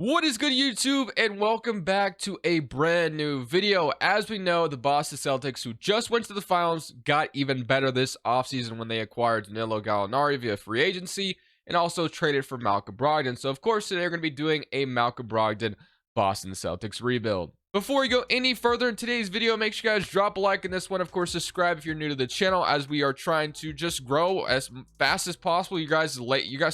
What is good, YouTube, and welcome back to a brand new video. As we know, the Boston Celtics, who just went to the finals, got even better this offseason when they acquired Danilo Gallinari via free agency and also traded for Malcom Brogdon. So, of course, today we're going to be doing a Malcom Brogdon Boston Celtics rebuild. Before we go any further in today's video, make sure you guys drop a like in this one. Of course, subscribe if you're new to the channel, as we are trying to just grow as fast as possible. You guys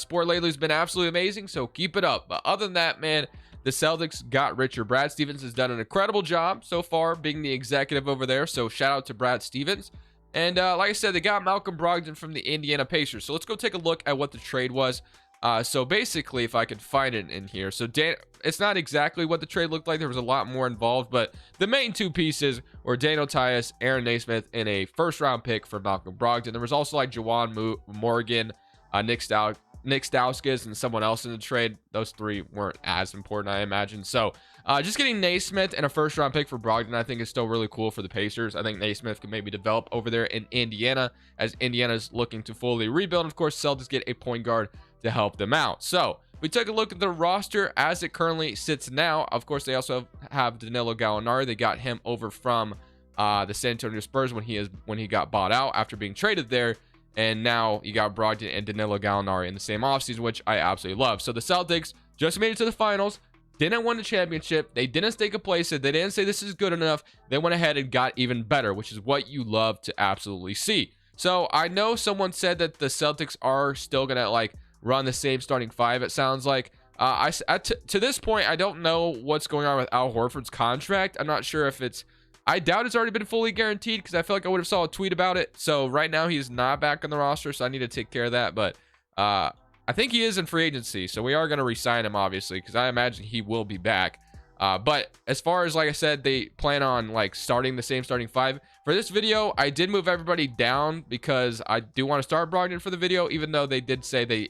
support lately has been absolutely amazing, so keep it up. But other than that, man, the Celtics got richer. Brad Stevens has done an incredible job so far being the executive over there, so shout out to Brad Stevens. And like I said, they got Malcom Brogdon from the Indiana Pacers. So let's go take a look at what the trade was. So basically, if I could find it in here, so it's not exactly what the trade looked like. There was a lot more involved, but the main two pieces were Daniel Tice, Aaron Naismith, and a first-round pick for Malcom Brogdon. There was also like Juwan Morgan, Nick Stauskas, and someone else in the trade. Those three weren't as important, I imagine. So just getting Naismith and a first-round pick for Brogdon, I think is still really cool for the Pacers. I think Naismith can maybe develop over there in Indiana, as Indiana's looking to fully rebuild. And of course, Celtics get a point guard to help them out. So we took a look at the roster as it currently sits now. Of course, they also have Danilo Gallinari. They got him over from the San Antonio Spurs when he got bought out after being traded there. And now you got Brogdon and Danilo Gallinari in the same offseason, which I absolutely love. So the Celtics just made it to the finals, didn't win the championship. They didn't stay complacent. They didn't say this is good enough. They went ahead and got even better, which is what you love to absolutely see. So I know someone said that the Celtics are still going to like run the same starting five, it sounds like. To this point, I don't know what's going on with Al Horford's contract. I'm not sure if I doubt it's already been fully guaranteed, because I feel like I would have saw a tweet about it. So right now he's not back on the roster, so I need to take care of that. But I think he is in free agency, so we are going to re-sign him, obviously, because I imagine he will be back. But as far as, like I said, they plan on like starting the same starting five. For this video, I did move everybody down because I do want to start Brogdon for the video, even though they did say they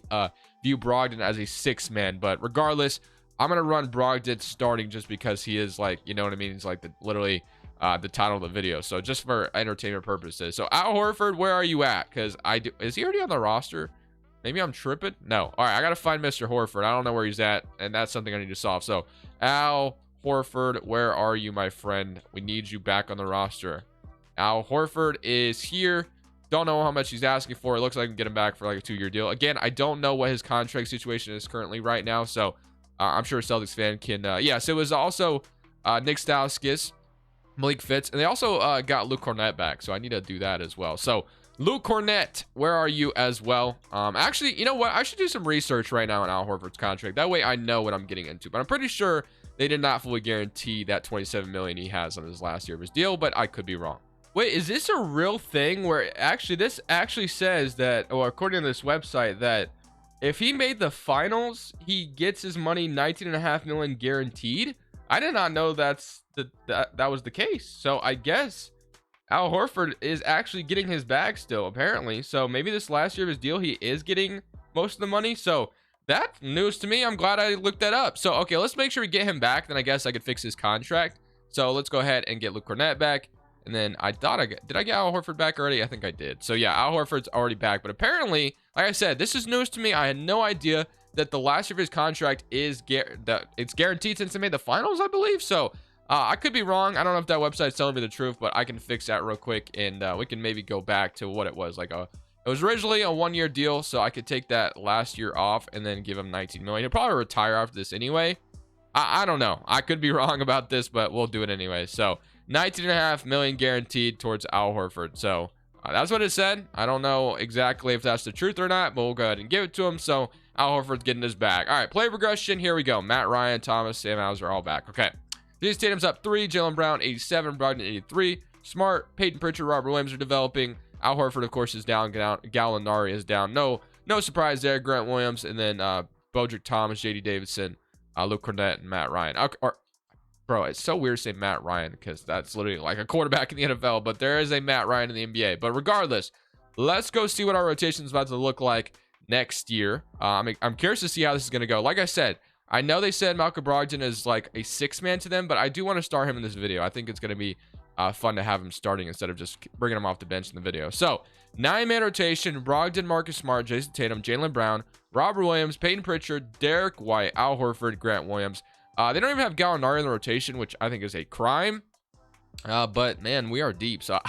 view Brogdon as a six-man. But regardless, I'm going to run Brogdon starting just because he is, like, you know what I mean? He's like literally the title of the video. So just for entertainment purposes. So Al Horford, where are you at? Because is he already on the roster? Maybe I'm tripping. No. All right, I got to find Mr. Horford. I don't know where he's at, and that's something I need to solve. So Al Horford, where are you, my friend? We need you back on the roster. Al Horford is here. Don't know how much he's asking for. It looks like I can get him back for like a 2-year deal. Again, I don't know what his contract situation is currently right now, so I'm sure a Celtics fan can. Yes, it was also Nick Stauskas, Malik Fitz, and they also got Luke Cornett back, so I need to do that as well. So Luke Cornett, where are you as well? Actually, you know what? I should do some research right now on Al Horford's contract. That way I know what I'm getting into. But I'm pretty sure they did not fully guarantee that $27 million he has on his last year of his deal, but I could be wrong. Wait, is this a real thing where this actually says that, or according to this website, that if he made the finals, he gets his money $19.5 million guaranteed? I did not know that was the case. So I guess Al Horford is actually getting his bag still, apparently. So maybe this last year of his deal, he is getting most of the money. So that's news to me. I'm glad I looked that up. So, okay, let's make sure we get him back. Then I guess I could fix his contract. So let's go ahead and get Luke Cornett back. And then did I get Al Horford back already? I think I did. So yeah, Al Horford's already back. But apparently, like I said, this is news to me. I had no idea that the last year of his contract is it's guaranteed since they made the finals, I believe. So I could be wrong. I don't know if that website's telling me the truth, but I can fix that real quick, and we can maybe go back to what it was. Like it was originally a 1-year deal, so I could take that last year off and then give him $19 million. He'll probably retire after this anyway. I don't know. I could be wrong about this, but we'll do it anyway. So $19.5 million guaranteed towards Al Horford. So that's what it said. I don't know exactly if that's the truth or not, but we'll go ahead and give it to him. So Al Horford's getting his bag. All right, play regression. Here we go. Matt Ryan, Thomas, Sam Hauser, all back. Okay. Jason Tatum's up 3. Jaylen Brown, 87. Brogdon, 83. Smart, Peyton Pritchard, Robert Williams are developing. Al Horford, of course, is down. Gallinari is down. No surprise there. Grant Williams, and then Bodrick Thomas, J.D. Davidson, Luke Cornett, and Matt Ryan. Bro, it's so weird to say Matt Ryan because that's literally like a quarterback in the NFL, but there is a Matt Ryan in the NBA. But regardless, let's go see what our rotation is about to look like next year. I'm curious to see how this is going to go. Like I said, I know they said Malcom Brogdon is like a 6-man to them, but I do want to start him in this video. I think it's going to be fun to have him starting instead of just bringing him off the bench in the video. So 9-man rotation: Brogdon, Marcus Smart, Jason Tatum, Jaylen Brown, Robert Williams, Peyton Pritchard, Derek White, Al Horford, Grant Williams. They don't even have Gallinari in the rotation, which I think is a crime. But man, we are deep. So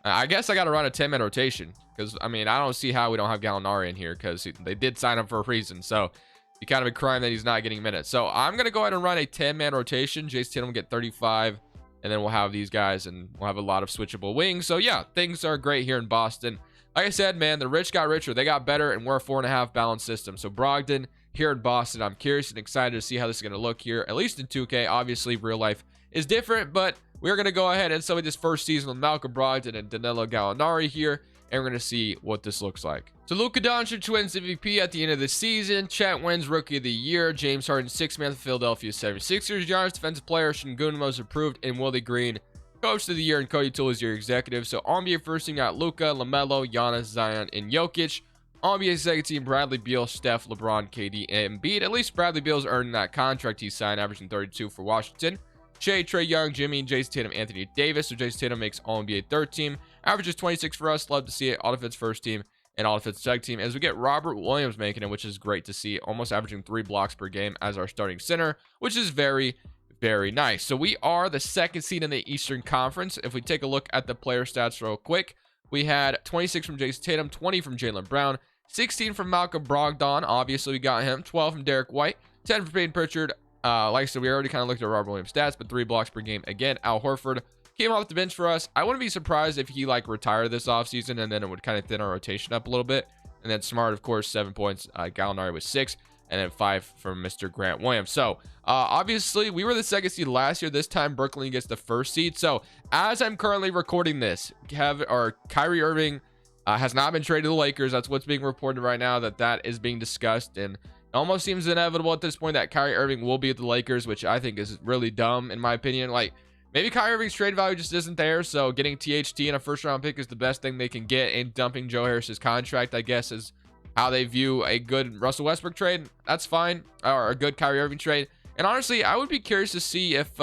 I guess I got to run a 10-man rotation because I mean, I don't see how we don't have Gallinari in here because they did sign him for a reason. So be kind of a crime that he's not getting minutes. So I'm going to go ahead and run a 10-man rotation. Jason Tatum will get 35. And then we'll have these guys and we'll have a lot of switchable wings. So yeah, things are great here in Boston. Like I said, man, the rich got richer. They got better, and we're a 4.5 balanced system. So Brogdon here in Boston, I'm curious and excited to see how this is going to look here, at least in 2K. Obviously, real life is different, but we're going to go ahead and celebrate this first season with Malcom Brogdon and Danilo Gallinari here, and we're going to see what this looks like. So Luka Doncic wins MVP at the end of the season. Chet wins Rookie of the Year. James Harden 6th man of the Philadelphia 76ers. Giannis Defensive Player. Şengün most improved. And Willie Green Coach of the Year. And Cody Toole is your executive. So NBA first team got Luka, LaMelo, Giannis, Zion, and Jokic. NBA second team: Bradley Beal, Steph, LeBron, KD, and Embiid. At least Bradley Beal's earned that contract he signed, averaging 32 for Washington. Shea, Trae Young, Jimmy, Jason Tatum, Anthony Davis. So Jason Tatum makes All-NBA third team. Averages 26 for us. Love to see it. All defense first team and all defense second team. As we get Robert Williams making it, which is great to see. Almost averaging 3 blocks per game as our starting center, which is very, very nice. So we are the second seed in the Eastern Conference. If we take a look at the player stats real quick, we had 26 from Jason Tatum, 20 from Jaylen Brown, 16 from Malcom Brogdon. Obviously, we got him. 12 from Derek White, 10 from Peyton Pritchard. Like I said, we already kind of looked at Robert Williams' stats, but 3 blocks per game. Again, Al Horford came off the bench for us. I wouldn't be surprised if he like retired this offseason, and then it would kind of thin our rotation up a little bit. And then Smart, of course, 7 points. Gallinari was 6, and then 5 from Mr. Grant Williams. So obviously, we were the second seed last year. This time, Brooklyn gets the first seed. So as I'm currently recording this, Kyrie Irving has not been traded to the Lakers. That's what's being reported right now, that is being discussed, and it almost seems inevitable at this point that Kyrie Irving will be at the Lakers, which I think is really dumb in my opinion. Like, maybe Kyrie Irving's trade value just isn't there, so getting THT and a first-round pick is the best thing they can get, and dumping Joe Harris's contract, I guess, is how they view a good Russell Westbrook trade. That's fine, or a good Kyrie Irving trade. And honestly, I would be curious to see if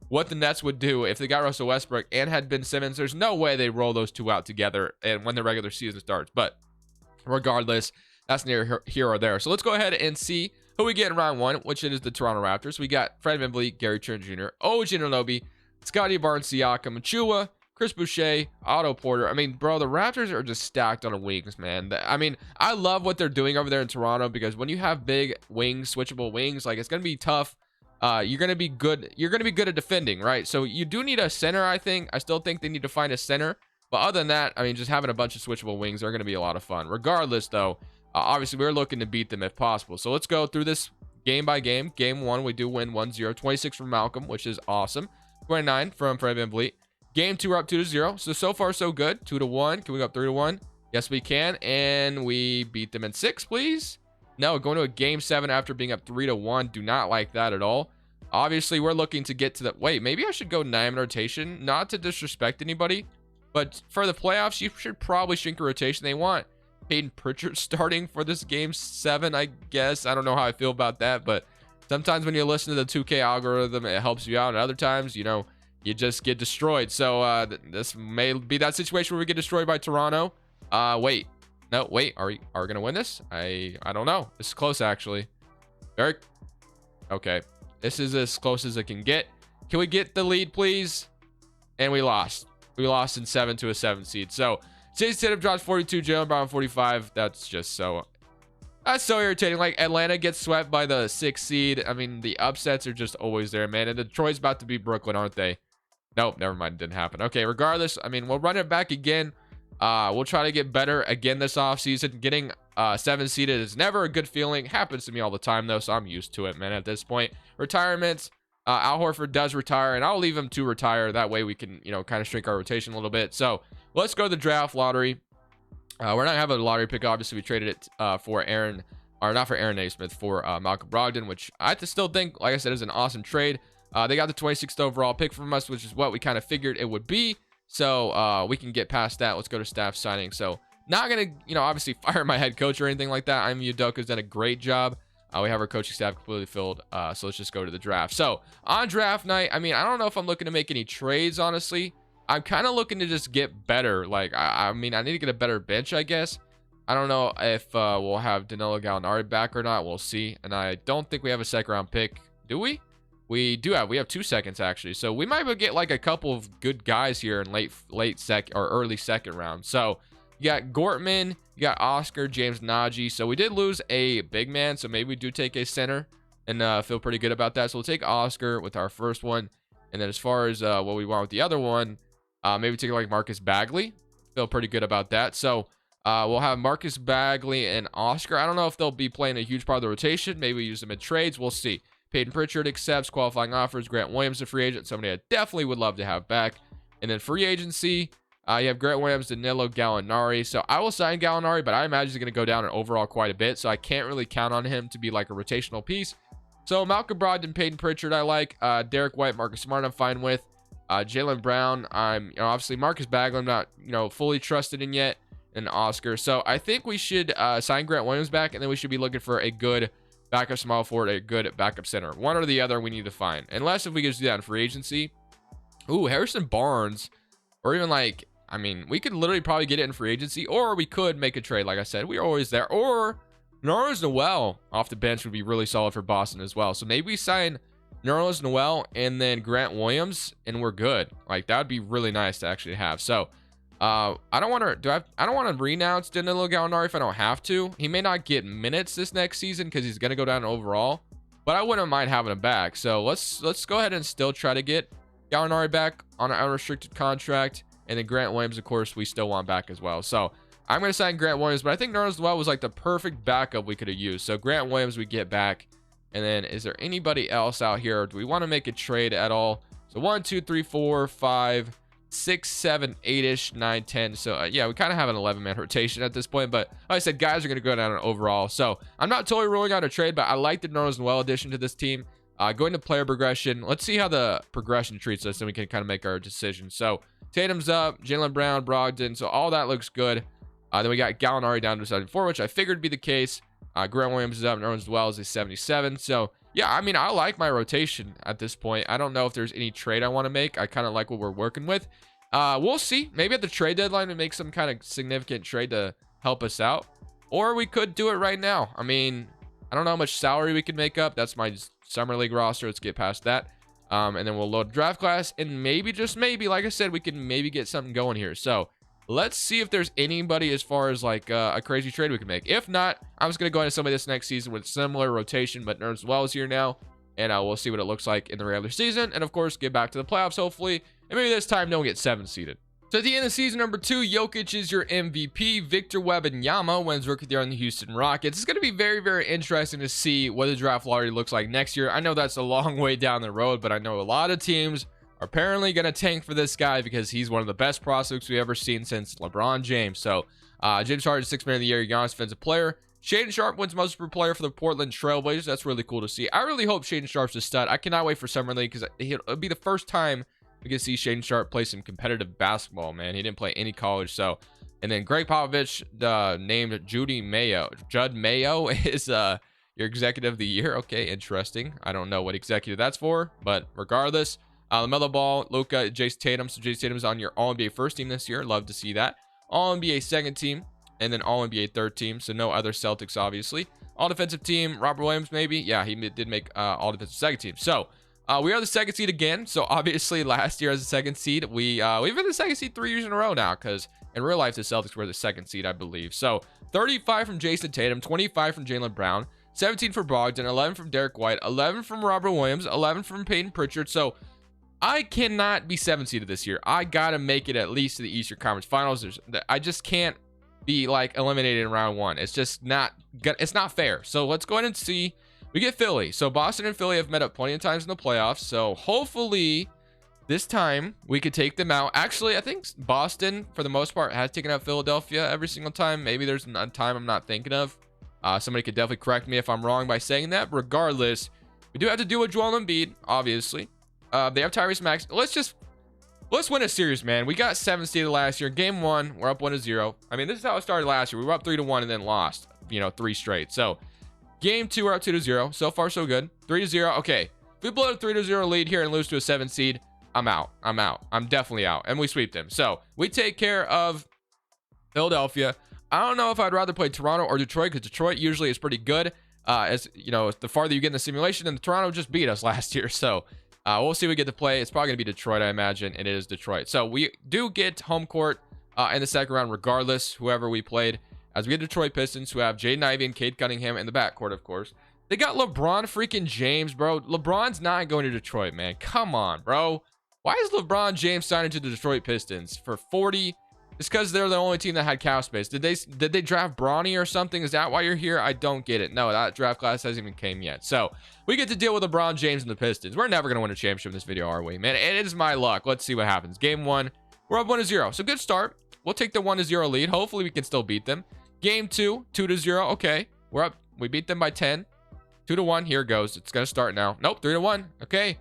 what the Nets would do if they got Russell Westbrook and had Ben Simmons. There's no way they roll those two out together and when the regular season starts. But regardless, that's near here or there. So let's go ahead and see who we get in round 1, which is the Toronto Raptors. We got Fred VanVleet, Gary Trent Jr., OG Anunoby, Scottie Barnes, Siakam, Achua, Chris Boucher, Otto Porter. I mean, bro, the Raptors are just stacked on wings, man. I mean, I love what they're doing over there in Toronto, because when you have big wings, switchable wings, like, it's going to be tough. You're going to be good. You're going to be good at defending, right? So you do need a center, I think. I still think they need to find a center. But other than that, I mean, just having a bunch of switchable wings are going to be a lot of fun. Regardless, though, obviously, we're looking to beat them if possible. So let's go through this game by game. Game 1, we do win 1-0. 26 from Malcolm, which is awesome. 29 from Fred VanVleet. Game 2, we're up 2-0. So far, so good. 2-1. Can we go up 3-1? Yes, we can. And we beat them in 6, please. No, going to a game 7 after being up 3-1. Do not like that at all. Obviously, we're looking to get to the... Wait, maybe I should go 9 rotation. Not to disrespect anybody, but for the playoffs, you should probably shrink your rotation. They want Peyton Pritchard starting for this game 7, I guess. I don't know how I feel about that, but sometimes when you listen to the 2K algorithm, it helps you out. And other times, you know, you just get destroyed. So this may be that situation where we get destroyed by Toronto. Wait. No, wait. Are we going to win this? I don't know. This is close, actually. Very... Okay. This is as close as it can get. Can we get the lead, please? And we lost. We lost in 7 to a 7 seed. So, Jason Tatum drops 42, Jaylen Brown 45. That's so irritating. Like, Atlanta gets swept by the 6th seed. I mean, the upsets are just always there, man. And Detroit's about to beat Brooklyn, aren't they? Nope, never mind. It didn't happen. Okay, regardless, I mean, we'll run it back again. We'll try to get better again this offseason. Getting 7 seeded is never a good feeling. Happens to me all the time, though, so I'm used to it, man, at this point. Retirements. Al Horford does retire, and I'll leave him to retire. That way we can, you know, kind of shrink our rotation a little bit. So let's go to the draft lottery. We're not having a lottery pick. Obviously, we traded it for Aaron, or not for Aaron Naismith, for Malcom Brogdon, which I still think, like I said, is an awesome trade. They got the 26th overall pick from us, which is what we kind of figured it would be. So we can get past that. Let's go to staff signing. So not going to, you know, obviously fire my head coach or anything like that. Ime Udoka's done a great job. We have our coaching staff completely filled. So let's just go to the draft. So on draft night, I mean, I don't know if I'm looking to make any trades, honestly. I'm kind of looking to just get better. Like, I mean, I need to get a better bench, I guess. I don't know if we'll have Danilo Gallinari back or not. We'll see. And I don't think we have a second round pick. Do we? We do have. We have 2 seconds, actually. So we might be able to get like a couple of good guys here in late second or early second round. So you got Gortman, you got Oscar, James Najee. So we did lose a big man. So maybe we do take a center and feel pretty good about that. So we'll take Oscar with our first one. And then as far as what we want with the other one, maybe take like Marcus Bagley. Feel pretty good about that. So we'll have Marcus Bagley and Oscar. I don't know if they'll be playing a huge part of the rotation. Maybe we use them in trades. We'll see. Peyton Pritchard accepts qualifying offers. Grant Williams, a free agent, somebody I definitely would love to have back. And then free agency, you have Grant Williams, Danilo Gallinari. So I will sign Gallinari, but I imagine he's going to go down in overall quite a bit. So I can't really count on him to be like a rotational piece. So Malcom Brogdon, Peyton Pritchard, I like. Derek White, Marcus Smart, I'm fine with. Jaylen Brown, I'm obviously Marcus Bagley, I'm not fully trusted in yet. And Oscar. So I think we should sign Grant Williams back, and then we should be looking for a good backup small forward, a good backup center. One or the other we need to find. Unless if we could do that in free agency. Ooh, Harrison Barnes. Or even like, I mean, we could literally probably get it in free agency, or we could make a trade. Like I said, we're always there. Or Nerlens Noel off the bench would be really solid for Boston as well. So maybe we sign Nerlens Noel and then Grant Williams, and we're good. Like, that would be really nice to actually have. So I don't want to renounce Danilo Gallinari if I don't have to. He may not get minutes this next season because he's going to go down overall, but I wouldn't mind having him back. So let's go ahead and still try to get Gallinari back on an unrestricted contract, and then Grant Williams, of course, we still want back as well. So I'm going to sign Grant Williams, but I think Nerlens Noel was like the perfect backup we could have used. So Grant Williams we get back, and then is there anybody else out here? Do we want to make a trade at all? So 1, 2, 3, 4, 5, 6, 7, 8-ish, 9, 10. So yeah, we kind of have an 11-man rotation at this point, but like I said, guys are going to go down in overall. So I'm not totally ruling out a trade, but I like the Nerlens Noel addition to this team. Going to player progression, let's see how the progression treats us, and we can kind of make our decision. So Tatum's up, Jaylen Brown, Brogdon, so all that looks good. Then we got Gallinari down to 74, which I figured would be the case. Grant Williams is up, Nerlens Noel is a 77. So yeah, I mean, I like my rotation at this point. I don't know if there's any trade I want to make. I kind of like what we're working with. We'll see. Maybe at the trade deadline we make some kind of significant trade to help us out, or we could do it right now. I mean, I don't know how much salary we can make up. That's my summer league roster. Let's get past that, and then we'll load draft class, and maybe, just maybe, like I said, we can maybe get something going here. So let's see if there's anybody as far as like a crazy trade we can make. If not, I'm just gonna go into somebody this next season with similar rotation, but Nerlens Noel is here now, and we'll see what it looks like in the regular season, and of course get back to the playoffs hopefully, and maybe this time don't get 7 seeded. So at the end of season number 2, Jokic is your MVP. Victor Wembanyama wins Rookie of the Year on the Houston Rockets. It's going to be very, very interesting to see what the draft lottery looks like next year. I know that's a long way down the road, but I know a lot of teams are apparently going to tank for this guy because he's one of the best prospects we've ever seen since LeBron James. So James Harden, 6th man of the year, Giannis defensive player. Shaden Sharp wins most per player for the Portland Trailblazers. That's really cool to see. I really hope Shaden Sharp's a stud. I cannot wait for Summer League because it'll be the first time we can see Shaden Sharp play some competitive basketball, man. He didn't play any college, so. And then Greg Popovich named Judd Mayo is your executive of the year. Okay, interesting. I don't know what executive that's for, but regardless. LaMelo Ball, Luka, Jason Tatum. So Jason Tatum's on your All-NBA first team this year. Love to see that. All-NBA second team, and then All-NBA third team. So no other Celtics, obviously. All-defensive team, Robert Williams, maybe. Yeah, he did make All-defensive second team. So we are the second seed again. So obviously last year as a second seed, we've been the second seed 3 years in a row now, because in real life the Celtics were the second seed, I believe. So 35 from Jason Tatum, 25 from Jaylen Brown, 17 for Brogdon, 11 from Derek White, 11 from Robert Williams, 11 from Peyton Pritchard. So I cannot be 7 seeded this year. I gotta make it at least to the Eastern Conference Finals. I just can't be like eliminated in round 1. It's just not good. It's not fair. So let's go ahead and see. We get Philly. So Boston and Philly have met up plenty of times in the playoffs. So hopefully this time we could take them out. Actually, I think Boston, for the most part, has taken out Philadelphia every single time. Maybe there's a time I'm not thinking of. Somebody could definitely correct me if I'm wrong by saying that. Regardless, we do have to deal with Joel Embiid, obviously. They have Tyrese Max. Let's win a series, man. We got 7 seeded last year. Game 1, we're up 1-0. I mean, this is how it started last year. We were up 3-1 and then lost, 3 straight. So game 2, we're up 2-0. So far, so good. 3-0. Okay. If we blow a 3-0 lead here and lose to a 7 seed, I'm out. I'm definitely out. And we sweep them. So we take care of Philadelphia. I don't know if I'd rather play Toronto or Detroit, because Detroit usually is pretty good. As you know, the farther you get in the simulation, and Toronto just beat us last year. So we'll see. We get to play. It's probably gonna be Detroit, I imagine. It is Detroit. So we do get home court in the second round, regardless whoever we played. As we get Detroit Pistons, who have Jaden Ivey and Cade Cunningham in the backcourt, of course. They got LeBron freaking James, bro. LeBron's not going to Detroit, man. Come on, bro. Why is LeBron James signing to the Detroit Pistons for 40? It's because they're the only team that had cap space. Did they draft Bronny or something? Is that why you're here? I don't get it. No, that draft class hasn't even came yet. So we get to deal with LeBron James and the Pistons. We're never going to win a championship in this video, are we? Man, it is my luck. Let's see what happens. Game 1, we're up 1-0. So good start. We'll take the 1-0 lead. Hopefully we can still beat them. Game 2, 2-0. Okay, we're up. We beat them by 10. 2-1. Here it goes. It's gonna start now. Nope, 3-1. Okay,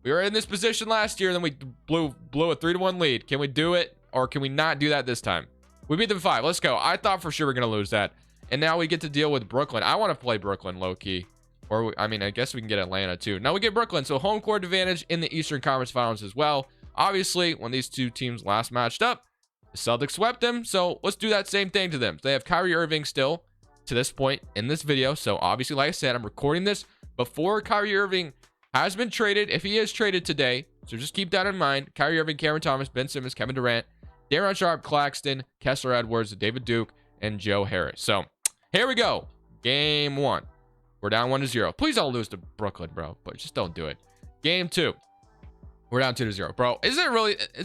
we were in this position last year, and then we blew a 3-1 lead. Can we do it, or can we not do that this time? We beat them 5. Let's go. I thought for sure we are gonna lose that, and now we get to deal with Brooklyn. I want to play Brooklyn low key, or I mean, I guess we can get Atlanta too. Now we get Brooklyn, so home court advantage in the Eastern Conference Finals as well. Obviously, when these two teams last matched up, the Celtics swept them, so let's do that same thing to them. They have Kyrie Irving still to this point in this video, so obviously, like I said, I'm recording this before Kyrie Irving has been traded, if he is traded today, so just keep that in mind. Kyrie Irving, Cameron Thomas, Ben Simmons, Kevin Durant, Darren Sharp, Claxton, Kessler Edwards, David Duke, and Joe Harris. So here we go. Game 1. We're down 1-0. Please don't lose to Brooklyn, bro, but just don't do it. Game 2. We're down 2-0. Bro, is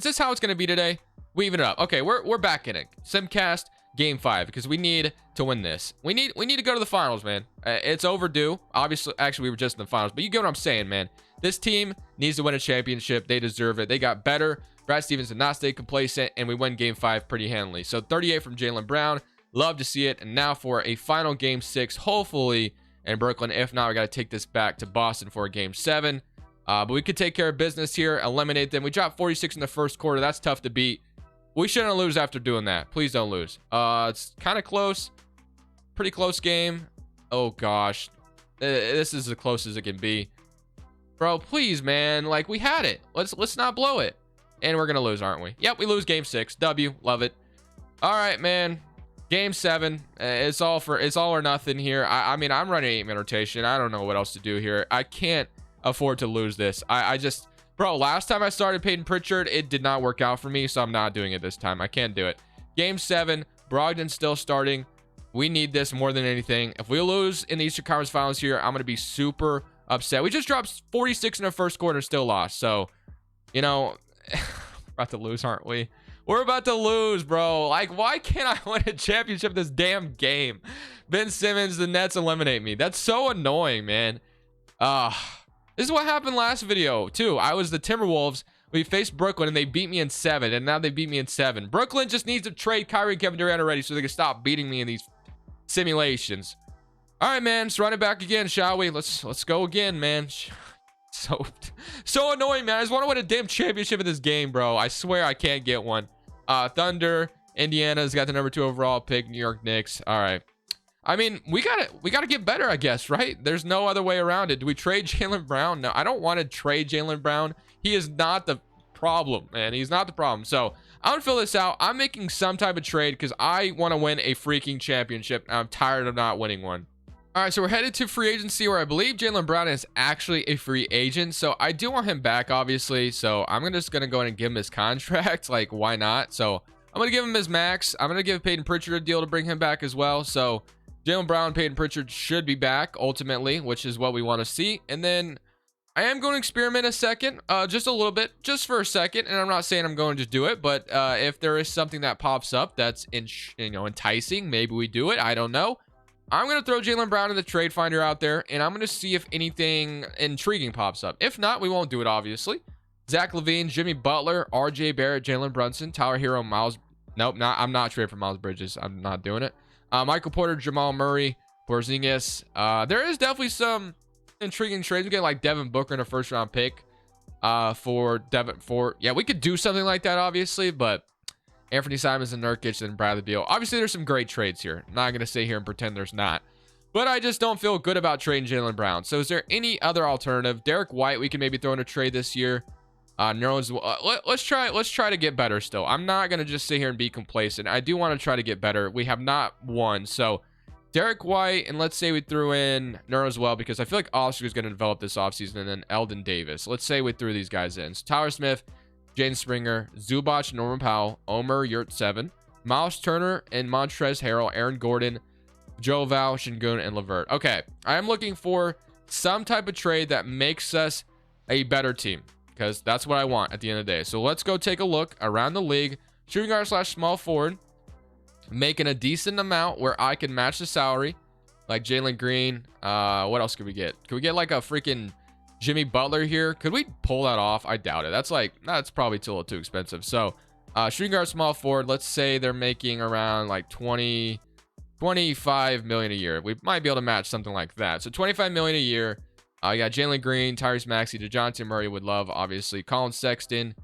this how it's going to be today? We even it up. Okay, we're back in it. Simcast game 5, because we need to win this. We need to go to the finals, man. It's overdue. Obviously, actually, we were just in the finals, but you get what I'm saying, man. This team needs to win a championship. They deserve it. They got better. Brad Stevens did not stay complacent, and we win game 5 pretty handily. So 38 from Jaylen Brown. Love to see it. And now for a final game 6, hopefully in Brooklyn. If not, we got to take this back to Boston for a game 7. But we could take care of business here, eliminate them. We dropped 46 in the first quarter. That's tough to beat. We shouldn't lose after doing that. Please don't lose. It's kind of close. Pretty close game. Oh, gosh. This is as close as it can be. Bro, please, man. Like, we had it. Let's not blow it. And we're going to lose, aren't we? Yep, we lose game 6. W. Love it. All right, man. Game 7. It's all or nothing here. I mean, I'm running 8-man rotation. I don't know what else to do here. I can't afford to lose this. I just... Bro, last time I started Peyton Pritchard, it did not work out for me, so I'm not doing it this time. I can't do it. Game 7, Brogdon still starting. We need this more than anything. If we lose in the Eastern Conference Finals here, I'm going to be super upset. We just dropped 46 in the first quarter and still lost. So, you know, we're about to lose, aren't we? We're about to lose, bro. Like, why can't I win a championship this damn game? Ben Simmons, the Nets eliminate me. That's so annoying, man. This is what happened last video, too. I was the Timberwolves. We faced Brooklyn, and they beat me in 7, and now they beat me in 7. Brooklyn just needs to trade Kyrie and Kevin Durant already so they can stop beating me in these simulations. All right, man. Let's run it back again, shall we? Let's go again, man. So annoying, man. I just want to win a damn championship in this game, bro. I swear I can't get one. Thunder, Indiana's got the number 2 overall pick. New York Knicks. All right. I mean, we gotta get better, I guess, right? There's no other way around it. Do we trade Jaylen Brown? No, I don't want to trade Jaylen Brown. He is not the problem, man. He's not the problem. So I'm gonna fill this out. I'm making some type of trade because I want to win a freaking championship. I'm tired of not winning one. All right, so we're headed to free agency, where I believe Jaylen Brown is actually a free agent. So I do want him back, obviously. So I'm just gonna go ahead and give him his contract. Like, why not? So I'm gonna give him his max. I'm gonna give Peyton Pritchard a deal to bring him back as well. So Jaylen Brown, Peyton Pritchard should be back ultimately, which is what we want to see. And then I am going to experiment a second, just a little bit, just for a second. And I'm not saying I'm going to do it, but if there is something that pops up that's enticing, maybe we do it. I don't know. I'm going to throw Jaylen Brown in the trade finder out there, and I'm going to see if anything intriguing pops up. If not, we won't do it, obviously. Zach LaVine, Jimmy Butler, RJ Barrett, Jalen Brunson, Tyler Hero, Miles. Nope, I'm not trading for Miles Bridges. I'm not doing it. Michael Porter, Jamal Murray, Porzingis. There is definitely some intriguing trades. We get like Devin Booker in a first round pick for yeah, we could do something like that, obviously, but Anthony Simons and Nurkic and Bradley Beal. Obviously, there's some great trades here. I'm not going to sit here and pretend there's not. But I just don't feel good about trading Jaylen Brown. So is there any other alternative? Derek White, we can maybe throw in a trade this year. Let's try to get better still. I'm not gonna just sit here and be complacent. I do want to try to get better. We have not won, so Derek White, and let's say we threw in Nerlens well, because I feel like Oscar is going to develop this offseason, and then Eldon Davis. Let's say we threw these guys in. So Tyler Smith, Jaden Springer, Zubac, Norman Powell, Omer Yurt-7, Miles Turner, and Montrezl Harrell, Aaron Gordon, Joe Val, Şengün, and LeVert. Okay, I am looking for some type of trade that makes us a better team, because that's what I want at the end of the day. So let's go take a look around the league. Shooting guard / small forward. Making a decent amount where I can match the salary, like Jalen Green. What else could we get? Could we get like a freaking Jimmy Butler here? Could we pull that off? I doubt it. That's probably a little too expensive. So shooting guard, small forward, let's say they're making around like 25 million a year. We might be able to match something like that. So 25 million a year. You got Jalen Green, Tyrese Maxey, DeJounte Murray would love, obviously. Colin Sexton.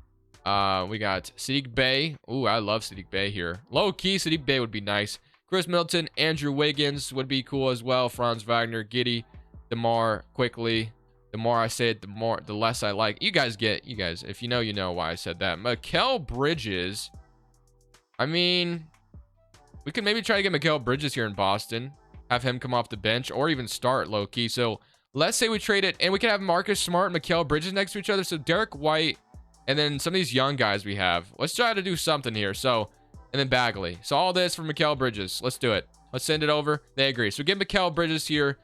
We got Sadiq Bey. Ooh, I love Sadiq Bey here. Low key, Sadiq Bey would be nice. Chris Middleton, Andrew Wiggins would be cool as well. Franz Wagner, Giddey, DeMar quickly. The more I say it, the less I like. You guys, if you know why I said that. Mikal Bridges. I mean, we could maybe try to get Mikal Bridges here in Boston. Have him come off the bench or even start low key. So let's say we trade it, and we could have Marcus Smart and Mikal Bridges next to each other. So Derek White. And then some of these young guys we have. Let's try to do something here. So, and then Bagley. So all this for Mikal Bridges. Let's do it. Let's send it over. They agree. So get Mikal Bridges here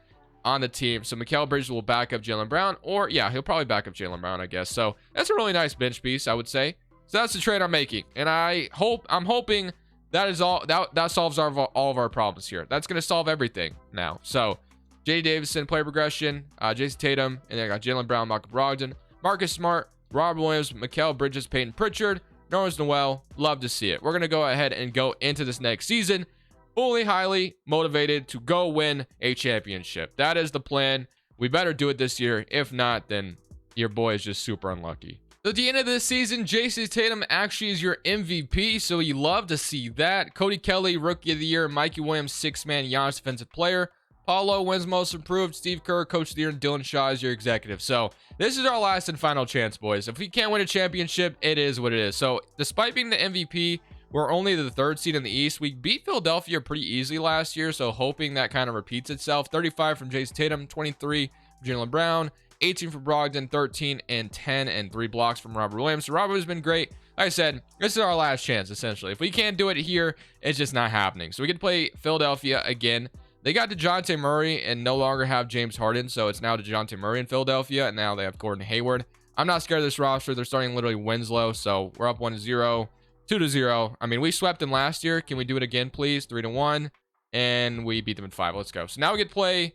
on the team. So Mikal Bridges will back up Jaylen Brown. Or, yeah, he'll probably back up Jaylen Brown, I guess. So that's a really nice bench piece, I would say. So that's the trade I'm making. And I'm hoping that is all, that solves all of our problems here. That's going to solve everything now. So, J.D. Davison, player progression. Jason Tatum. And then I got Jaylen Brown, Malcom Brogdon, Marcus Smart, Robert Williams, Mikal Bridges, Peyton Pritchard, Nerlens Noel. Love to see it. We're going to go ahead and go into this next season fully highly motivated to go win a championship. That is the plan. We better do it this year. If not, then your boy is just super unlucky. So at the end of this season, Jason Tatum actually is your MVP, so you love to see that. Cody Kelly, Rookie of the Year. Mikey Williams, 6-man Giannis Defensive Player. Paulo wins Most Improved. Steve Kerr, Coach of the Year. And Dylan Shaw is your executive. So this is our last and final chance, boys. If we can't win a championship, it is what it is. So despite being the MVP, we're only the 3rd seed in the East. We beat Philadelphia pretty easily last year, so hoping that kind of repeats itself. 35 from Jason Tatum, 23 from Jaylen Brown, 18 from Brogdon, 13 and 10 and 3 blocks from Robert Williams. So Robert has been great. Like I said, this is our last chance, essentially. If we can't do it here, it's just not happening. So we get to play Philadelphia again. They got DeJounte Murray and no longer have James Harden, so it's now DeJounte Murray in Philadelphia, and now they have Gordon Hayward. I'm not scared of this roster. They're starting literally Winslow, so we're up 1-0, 2-0. I mean, we swept them last year. Can we do it again, please? 3-1, and we beat them in 5. Let's go. So now we get to play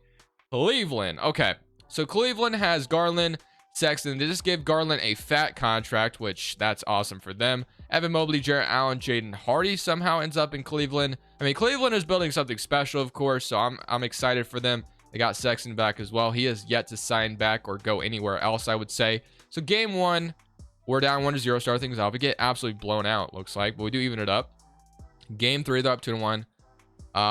Cleveland. Okay, so Cleveland has Garland, Sexton. They just gave Garland a fat contract, which that's awesome for them. Evan Mobley, Jarrett Allen, Jaden Hardy somehow ends up in Cleveland. I mean, Cleveland is building something special, of course, so I'm excited for them. They got Sexton back as well. He has yet to sign back or go anywhere else, I would say. So game 1, we're down 1-0, start things off. We get absolutely blown out, looks like, but we do even it up. Game 3, they're up 2-1.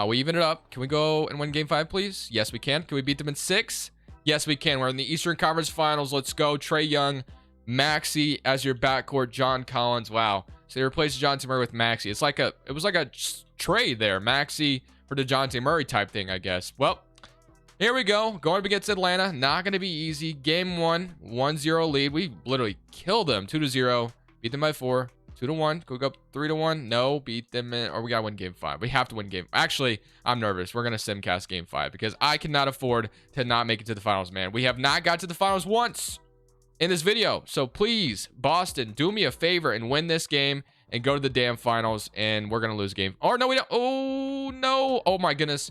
We even it up. Can we go and win game 5, please? Yes, we can. Can we beat them in 6? Yes, we can. We're in the Eastern Conference Finals. Let's go. Trae Young, Maxey as your backcourt. John Collins. Wow. So they replaced DeJounte Murray with Maxey. It was like a trade there. Maxey for DeJounte Murray type thing, I guess. Well, here we go. Going up against Atlanta. Not going to be easy. Game 1, 1-0 lead. We literally killed them. 2-0. Beat them by 4. 2-1. Could we go up 3-1? No. Beat them or we got to win game 5. We have to win game. Actually, I'm nervous. We're going to simcast game 5 because I cannot afford to not make it to the finals, man. We have not got to the finals once in this video. So please, Boston, do me a favor and win this game and go to the damn finals, and we're going to lose game. Oh, no, we don't. Oh, no. Oh, my goodness.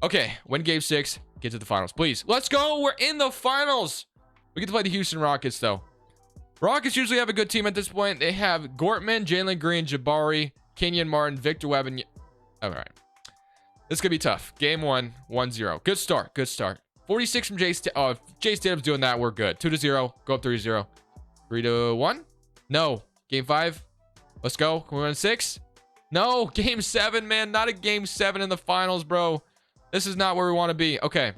Okay, win game 6. Get to the finals, please. Let's go. We're in the finals. We get to play the Houston Rockets, though. Rockets usually have a good team at this point. They have Gortman, Jalen Green, Jabari, Kenyon Martin, Victor Webb, and... All right. This could be tough. Game 1, 1-0. Good start. Good start. 46 from Jace. Oh, if Jace Tatum's doing that, we're good. 2-0. Go up 3-0. 3-1. No. Game 5. Let's go. Can we win 6? No. Game 7, man. Not a game 7 in the finals, bro. This is not where we want to be. Okay.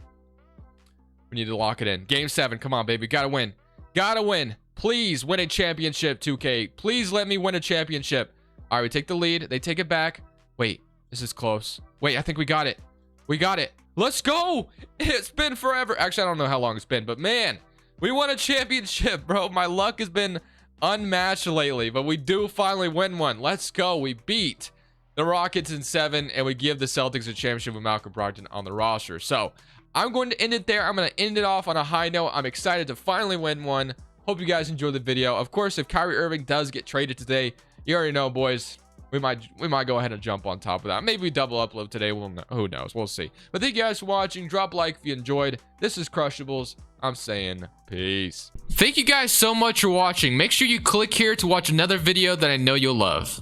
We need to lock it in. Game 7. Come on, baby. Gotta win. Gotta win. Please win a championship, 2K. Please let me win a championship. All right, we take the lead. They take it back. Wait, this is close. Wait, I think we got it. We got it. Let's go. It's been forever. Actually, I don't know how long it's been, but man, we won a championship, bro. My luck has been unmatched lately, but we do finally win one. Let's go. We beat the Rockets in 7, and we give the Celtics a championship with Malcom Brogdon on the roster. So I'm going to end it there. I'm going to end it off on a high note. I'm excited to finally win one. Hope you guys enjoyed the video. Of course, if Kyrie Irving does get traded today, you already know, boys, we might go ahead and jump on top of that. Maybe we double upload today. Who knows? We'll see. But thank you guys for watching. Drop a like if you enjoyed. This is Crushables. I'm saying peace. Thank you guys so much for watching. Make sure you click here to watch another video that I know you'll love.